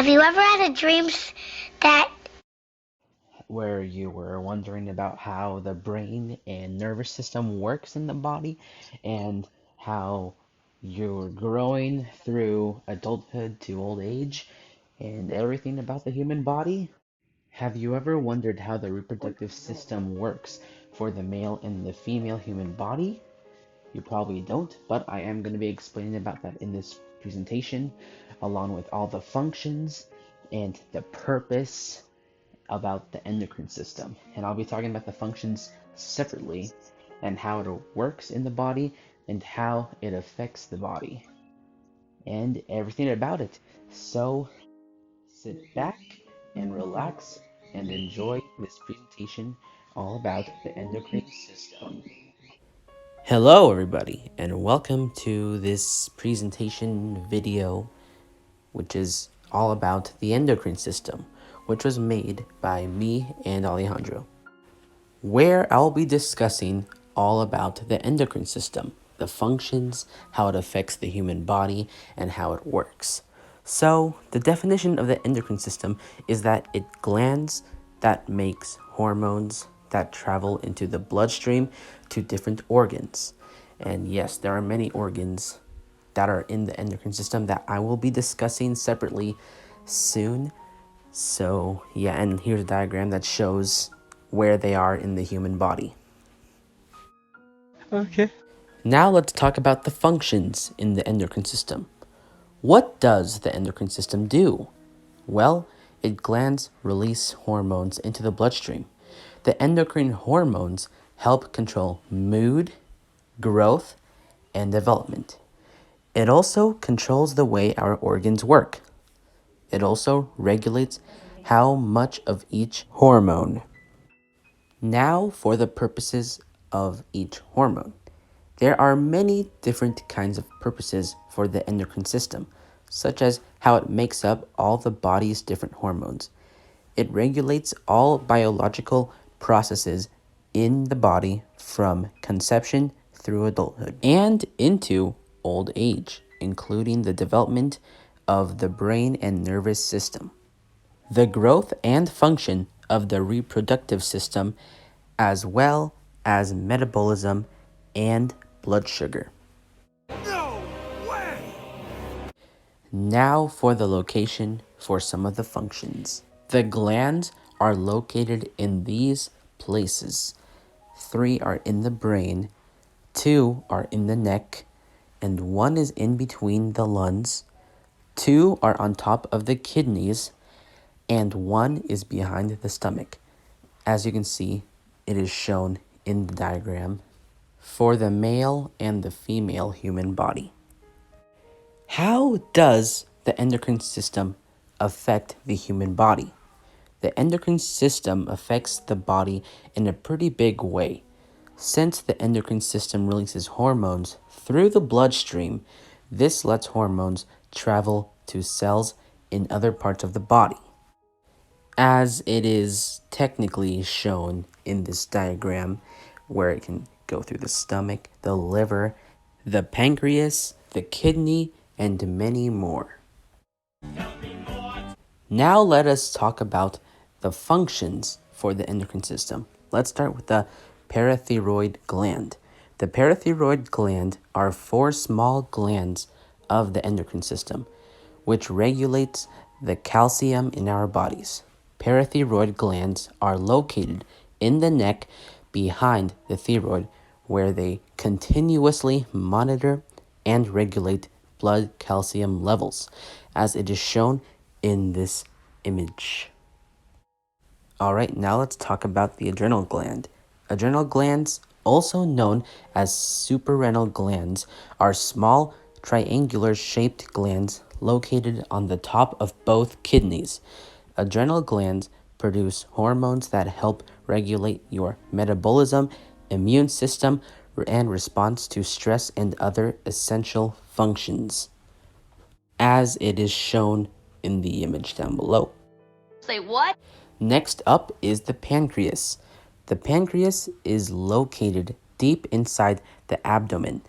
Have you ever had a that where you were wondering about how the brain and nervous system works in the body and how you're growing through adulthood to old age and everything about the human body? Have you ever wondered how the reproductive system works for the male and the female human body? You probably don't, but I am going to be explaining about that in this presentation, along with all the functions and the purpose about the endocrine system. And I'll be talking about the functions separately and how it works in the body and how it affects the body and everything about it. So sit back and relax and enjoy this presentation all about the endocrine system. Hello everybody and welcome to this presentation video which is all about the endocrine system, which was made by me and Alejandro, where I'll be discussing all about the endocrine system, the functions, how it affects the human body, and how it works. So, the definition of the endocrine system is that it glands that makes hormones that travel into the bloodstream to different organs. And yes, there are many organs that are in the endocrine system that I will be discussing separately soon. So yeah, and here's a diagram that shows where they are in the human body. Okay. Now let's talk about the functions in the endocrine system. What does the endocrine system do? Well, it glands release hormones into the bloodstream. The endocrine hormones help control mood, growth, and development. It also controls the way our organs work. It also regulates how much of each hormone. Now for the purposes of each hormone. There are many different kinds of purposes for the endocrine system, such as how it makes up all the body's different hormones. It regulates all biological processes in the body from conception through adulthood and into old age, including the development of the brain and nervous system, the growth and function of the reproductive system, as well as metabolism and blood sugar. No way! Now for the location for some of the functions. The glands are located in these places. 3 are in the brain, 2 are in the neck, and 1 is in between the lungs. 2 are on top of the kidneys, and 1 is behind the stomach. As you can see, it is shown in the diagram for the male and the female human body. How does the endocrine system affect the human body? The endocrine system affects the body in a pretty big way. Since the endocrine system releases hormones through the bloodstream, this lets hormones travel to cells in other parts of the body, as it is technically shown in this diagram, where it can go through the stomach, the liver, the pancreas, the kidney, and many more. Now let us talk about the functions for the endocrine system. Let's start with the parathyroid gland. The parathyroid gland are 4 small glands of the endocrine system, which regulates the calcium in our bodies. Parathyroid glands are located in the neck behind the thyroid, where they continuously monitor and regulate blood calcium levels, as it is shown in this image. Alright, now let's talk about the adrenal gland. Adrenal glands, also known as suprarenal glands, are small triangular shaped glands located on the top of both kidneys. Adrenal glands produce hormones that help regulate your metabolism, immune system, and response to stress and other essential functions, as it is shown in the image down below. say what? Next up is the pancreas. The pancreas is located deep inside the abdomen.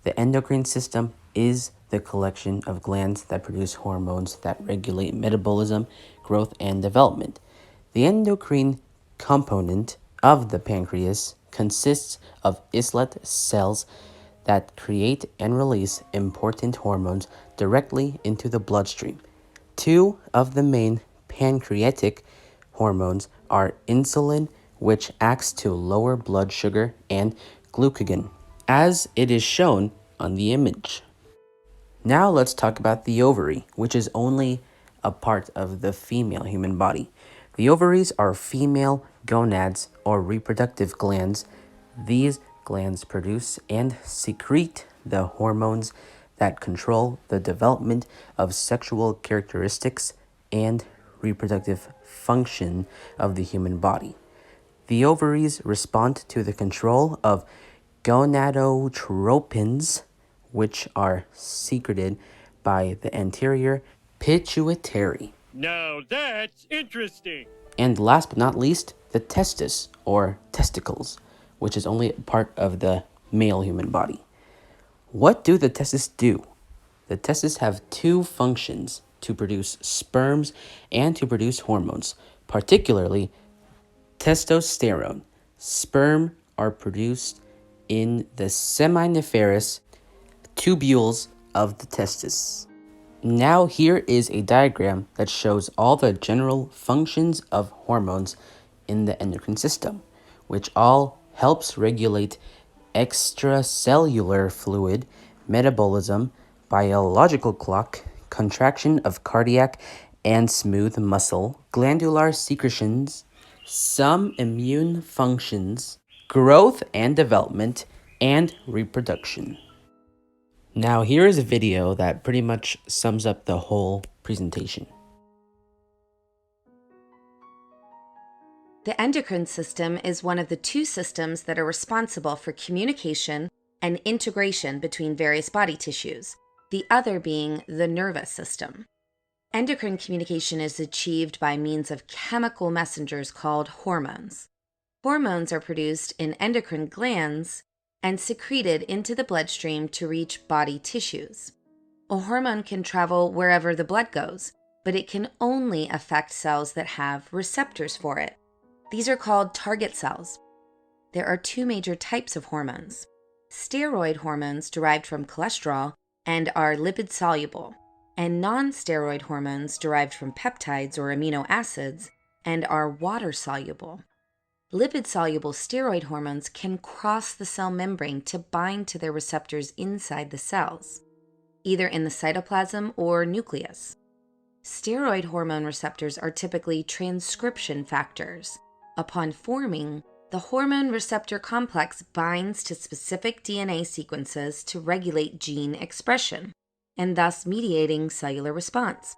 The endocrine system is the collection of glands that produce hormones that regulate metabolism, growth, and development. The endocrine component of the pancreas consists of islet cells that create and release important hormones directly into the bloodstream. Two of the main pancreatic hormones are insulin, which acts to lower blood sugar, and glucagon, as it is shown on the image. Now let's talk about the ovary, which is only a part of the female human body. The ovaries are female gonads or reproductive glands. These glands produce and secrete the hormones that control the development of sexual characteristics and reproductive function of the human body. The ovaries respond to the control of gonadotropins, which are secreted by the anterior pituitary. Now that's interesting. And last but not least, the testis or testicles, which is only a part of the male human body. What do the testes do? The testes have two functions: to produce sperms and to produce hormones, particularly testosterone. Sperm are produced in the seminiferous tubules of the testis. Now here is a diagram that shows all the general functions of hormones in the endocrine system, which all helps regulate extracellular fluid, metabolism, biological clock, contraction of cardiac and smooth muscle, glandular secretions, some immune functions, growth and development, and reproduction. Now here is a video that pretty much sums up the whole presentation. The endocrine system is one of the two systems that are responsible for communication and integration between various body tissues, the other being the nervous system. Endocrine communication is achieved by means of chemical messengers called hormones. Hormones are produced in endocrine glands and secreted into the bloodstream to reach body tissues. A hormone can travel wherever the blood goes, but it can only affect cells that have receptors for it. These are called target cells. There are two major types of hormones: steroid hormones derived from cholesterol and are lipid-soluble, and non-steroid hormones derived from peptides or amino acids and are water-soluble. Lipid-soluble steroid hormones can cross the cell membrane to bind to their receptors inside the cells, either in the cytoplasm or nucleus. Steroid hormone receptors are typically transcription factors. Upon forming, the hormone receptor complex binds to specific DNA sequences to regulate gene expression, and thus mediating cellular response.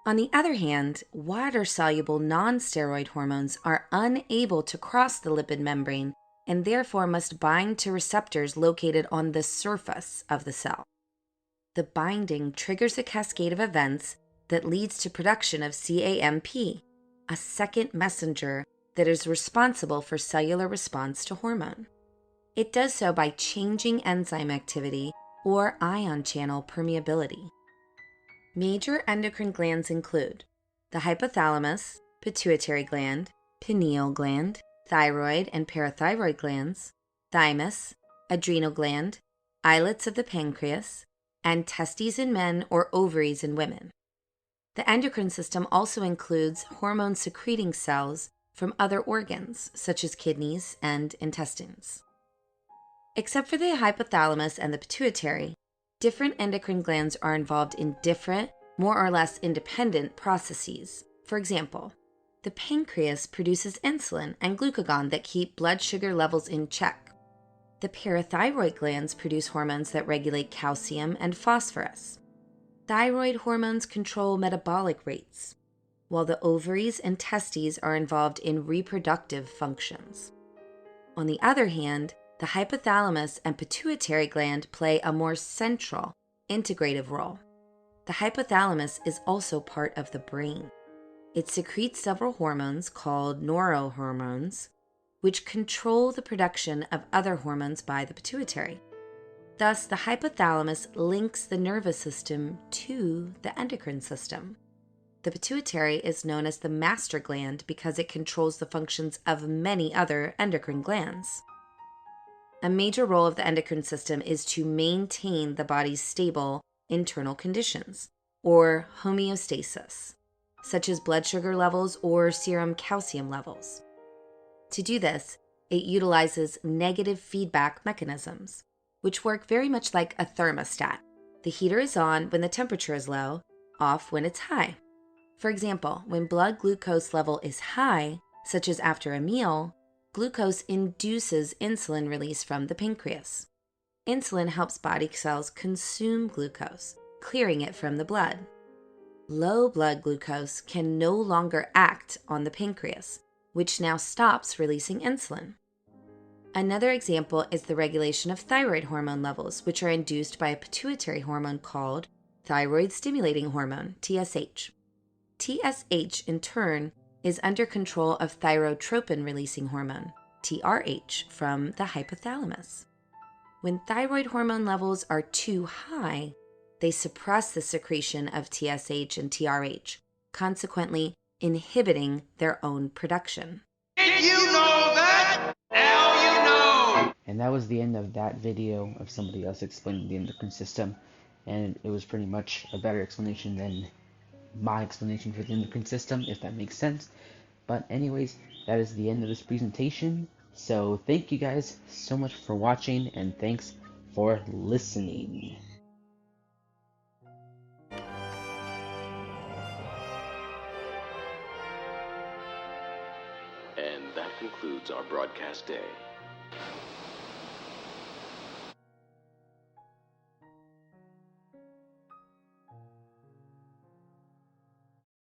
On the other hand, water-soluble non-steroid hormones are unable to cross the lipid membrane and therefore must bind to receptors located on the surface of the cell. The binding triggers a cascade of events that leads to production of CAMP, a second messenger that is responsible for cellular response to hormone. It does so by changing enzyme activity or ion channel permeability. Major endocrine glands include the hypothalamus, pituitary gland, pineal gland, thyroid and parathyroid glands, thymus, adrenal gland, islets of the pancreas, and testes in men or ovaries in women. The endocrine system also includes hormone-secreting cells from other organs, such as kidneys and intestines. Except for the hypothalamus and the pituitary, different endocrine glands are involved in different, more or less independent processes. For example, the pancreas produces insulin and glucagon that keep blood sugar levels in check. The parathyroid glands produce hormones that regulate calcium and phosphorus. Thyroid hormones control metabolic rates, while the ovaries and testes are involved in reproductive functions. On the other hand, the hypothalamus and pituitary gland play a more central, integrative role. The hypothalamus is also part of the brain. It secretes several hormones called neurohormones, which control the production of other hormones by the pituitary. Thus, the hypothalamus links the nervous system to the endocrine system. The pituitary is known as the master gland because it controls the functions of many other endocrine glands. A major role of the endocrine system is to maintain the body's stable internal conditions, or homeostasis, such as blood sugar levels or serum calcium levels. To do this, it utilizes negative feedback mechanisms, which work very much like a thermostat. The heater is on when the temperature is low, off when it's high. For example, when blood glucose level is high, such as after a meal, glucose induces insulin release from the pancreas. Insulin helps body cells consume glucose, clearing it from the blood. Low blood glucose can no longer act on the pancreas, which now stops releasing insulin. Another example is the regulation of thyroid hormone levels, which are induced by a pituitary hormone called thyroid stimulating hormone, TSH. TSH, in turn, is under control of thyrotropin-releasing hormone, TRH, from the hypothalamus. When thyroid hormone levels are too high, they suppress the secretion of TSH and TRH, consequently inhibiting their own production. Did you know that? Now you know! And that was the end of that video of somebody else explaining the endocrine system, and it was pretty much a better explanation than my explanation for the endocrine system, if that makes sense. But anyways, that is the end of this presentation. So thank you guys so much for watching, and thanks for listening. And that concludes our broadcast day.